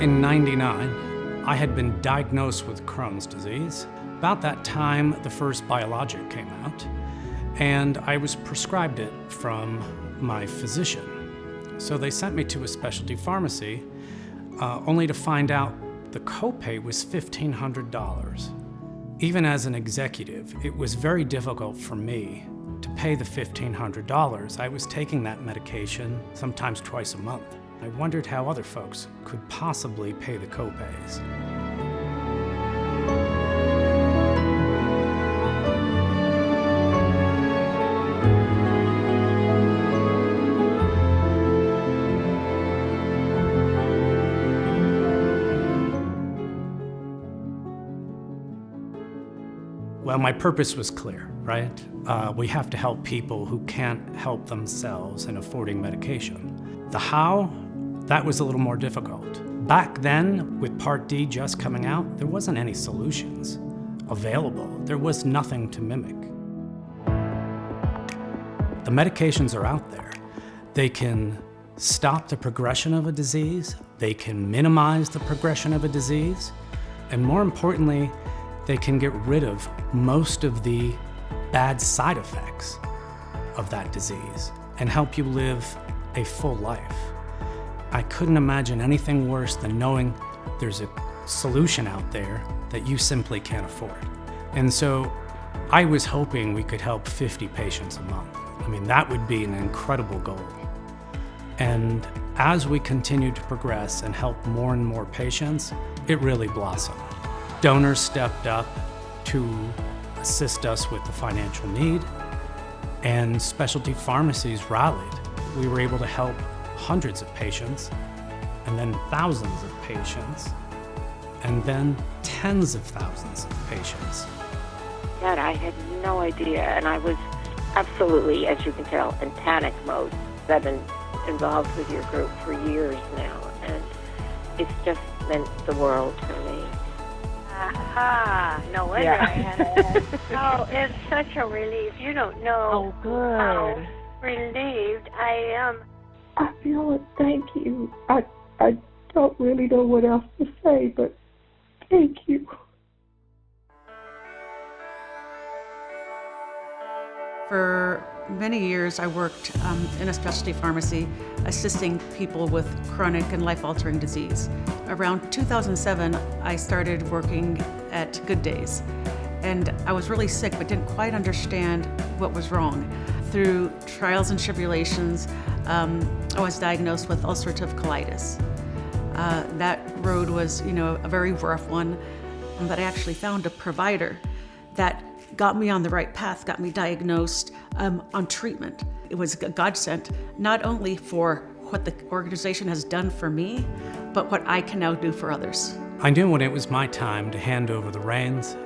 In '99, I had been diagnosed with Crohn's disease. About that time, the first biologic came out, and I was prescribed it from my physician. So they sent me to a specialty pharmacy, only to find out the copay was $1,500. Even as an executive, it was very difficult for me to pay the $1,500. I was taking that medication sometimes twice a month. I wondered how other folks could possibly pay the copays. Well, my purpose was clear, right? We have to help people who can't help themselves in affording medication. The how, that was a little more difficult. Back then, with Part D just coming out, there wasn't any solutions available. There was nothing to mimic. The medications are out there. They can stop the progression of a disease, they can minimize the progression of a disease, and more importantly, they can get rid of most of the bad side effects of that disease and help you live a full life. I couldn't imagine anything worse than knowing there's a solution out there that you simply can't afford. And so I was hoping we could help 50 patients a month. I mean, that would be an incredible goal. And as we continued to progress and help more and more patients, it really blossomed. Donors stepped up to assist us with the financial need, and specialty pharmacies rallied. We were able to help hundreds of patients, and then thousands of patients, and then tens of thousands of patients. Dad, I had no idea, and I was absolutely, as you can tell, in panic mode. I've been involved with your group for years now, and it's just meant the world to me. Aha, no wonder I had it. Oh, it's such a relief. You don't know how relieved I am. I feel it. Thank you. I don't really know what else to say, but thank you. For many years, I worked in a specialty pharmacy assisting people with chronic and life-altering disease. Around 2007, I started working at Good Days, and I was really sick but didn't quite understand what was wrong. Through trials and tribulations, I was diagnosed with ulcerative colitis. That road was, a very rough one, but I actually found a provider that got me on the right path, got me diagnosed on treatment. It was a godsend, not only for what the organization has done for me, but what I can now do for others. I knew when it was my time to hand over the reins,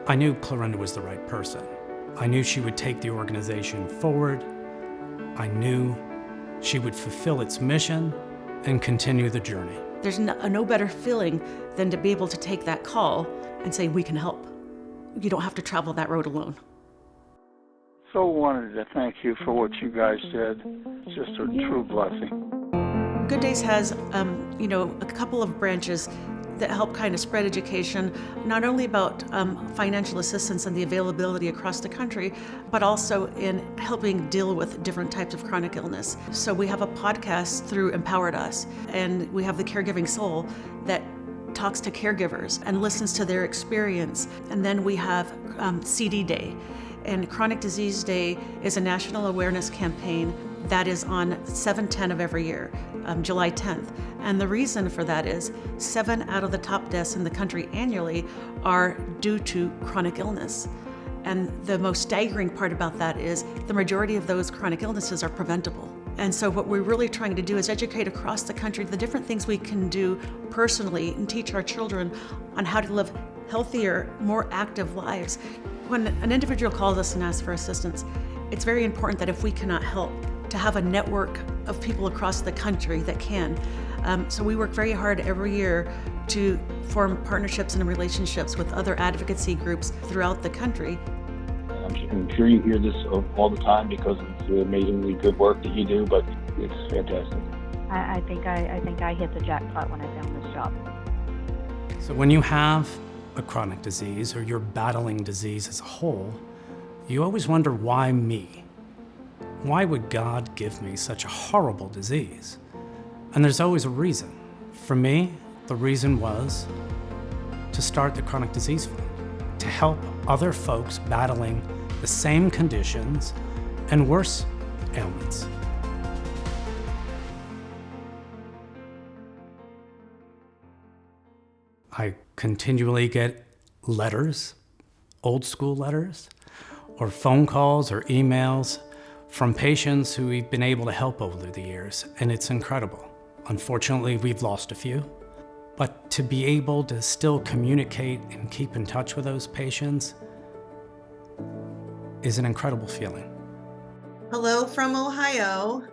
I knew Clorinda was the right person. I knew she would take the organization forward. I knew she would fulfill its mission and continue the journey. There's no better feeling than to be able to take that call and say, we can help. You don't have to travel that road alone. So wanted to thank you for what you guys did. It's just a true blessing. Good Days has, a couple of branches that help kind of spread education, not only about financial assistance and the availability across the country, but also in helping deal with different types of chronic illness. So we have a podcast through Empowered Us, and we have the Caregiving Soul that talks to caregivers and listens to their experience. And then we have CD Day. And Chronic Disease Day is a national awareness campaign that is on 7/10 of every year, July 10th. And the reason for that is 7 out of the top deaths in the country annually are due to chronic illness. And the most staggering part about that is the majority of those chronic illnesses are preventable. And so what we're really trying to do is educate across the country the different things we can do personally and teach our children on how to live healthier, more active lives. When an individual calls us and asks for assistance, it's very important that if we cannot help, to have a network of people across the country that can. So we work very hard every year to form partnerships and relationships with other advocacy groups throughout the country. I'm sure you hear this all the time because it's the amazingly good work that you do, but it's fantastic. I think I hit the jackpot when I found this job. So when you have a chronic disease or you're battling disease as a whole, you always wonder, why me? Why would God give me such a horrible disease? And there's always a reason. For me, the reason was to start the Chronic Disease Fund, to help other folks battling the same conditions and worse ailments. I continually get letters, old school letters, or phone calls or emails from patients who we've been able to help over the years, and it's incredible. Unfortunately, we've lost a few, but to be able to still communicate and keep in touch with those patients is an incredible feeling. Hello from Ohio.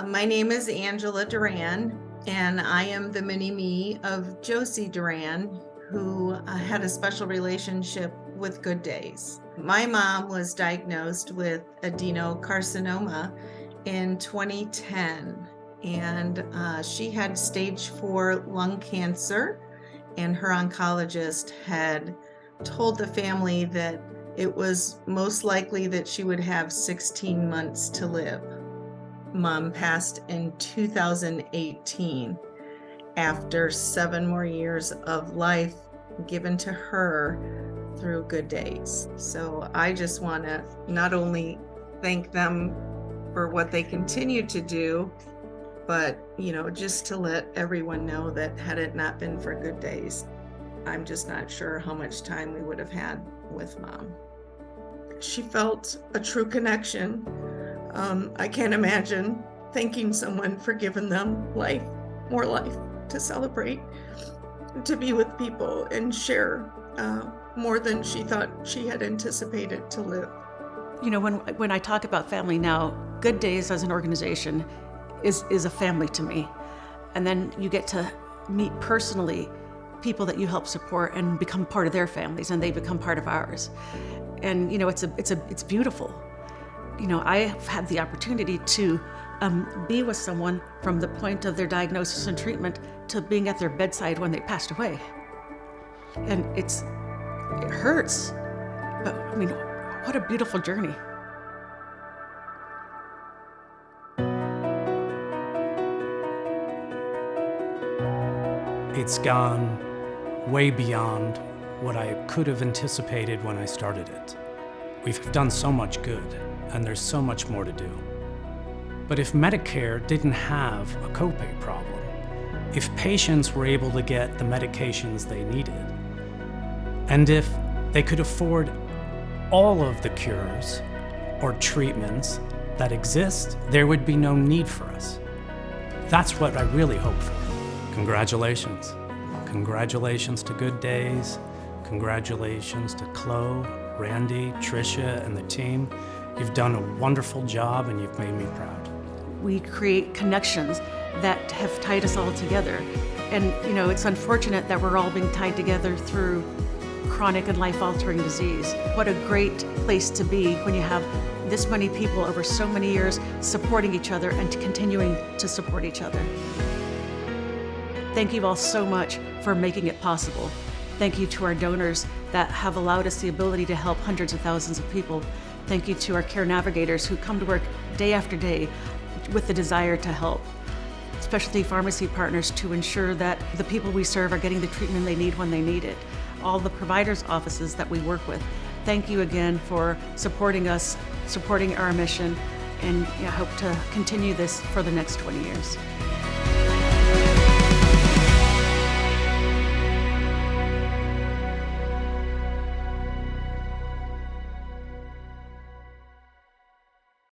My name is Angela Duran, and I am the mini-me of Josie Duran, who had a special relationship with Good Days. My mom was diagnosed with adenocarcinoma in 2010, and she had stage 4 lung cancer, and her oncologist had told the family that it was most likely that she would have 16 months to live. Mom passed in 2018 after 7 more years of life given to her through Good Days. So I just want to not only thank them for what they continue to do, but, just to let everyone know that had it not been for Good Days, I'm just not sure how much time we would have had with Mom. She felt a true connection. I can't imagine thanking someone for giving them life, more life to celebrate, to be with people and share more than she thought she had anticipated to live. When I talk about family now, Good Days as an organization is a family to me. And then you get to meet personally people that you help support and become part of their families, and they become part of ours. And it's beautiful. I've had the opportunity to be with someone from the point of their diagnosis and treatment to being at their bedside when they passed away. And it hurts, but what a beautiful journey. It's gone way beyond what I could have anticipated when I started it. We've done so much good, and there's so much more to do. But if Medicare didn't have a copay problem, if patients were able to get the medications they needed, and if they could afford all of the cures or treatments that exist, there would be no need for us. That's what I really hope for. Congratulations. Congratulations to Good Days. Congratulations to Chloe, Randy, Tricia, and the team. You've done a wonderful job, and you've made me proud. We create connections that have tied us all together. And, it's unfortunate that we're all being tied together through chronic and life-altering disease. What a great place to be when you have this many people over so many years supporting each other and continuing to support each other. Thank you all so much for making it possible. Thank you to our donors that have allowed us the ability to help hundreds of thousands of people. Thank you to our care navigators who come to work day after day with the desire to help. Specialty pharmacy partners to ensure that the people we serve are getting the treatment they need when they need it. All the providers' offices that we work with. Thank you again for supporting us, supporting our mission, and I hope to continue this for the next 20 years.